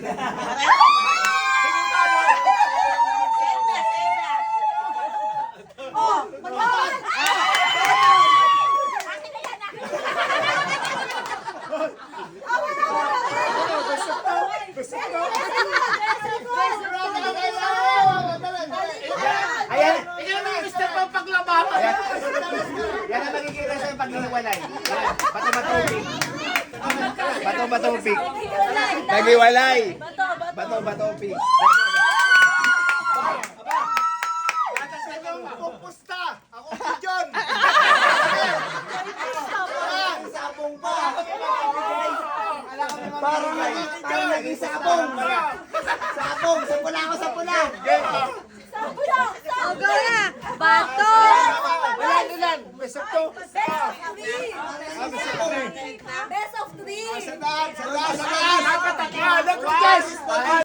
Oh, mag-on! Ayan. Ikaw na yung Mr. Pampaglabahan. Yan ang magiging rason pag hiniwalay. Yan. Bato-batopik. Bato-batopik. Naghiwalay. Bato-batopik. Pupusta! Ako si John! Sabong pa. Parang naging sabong. Sabong. Sapula ako, sapula. Go na! Bato! Ulan! May sakto! Best of three! Sa taas!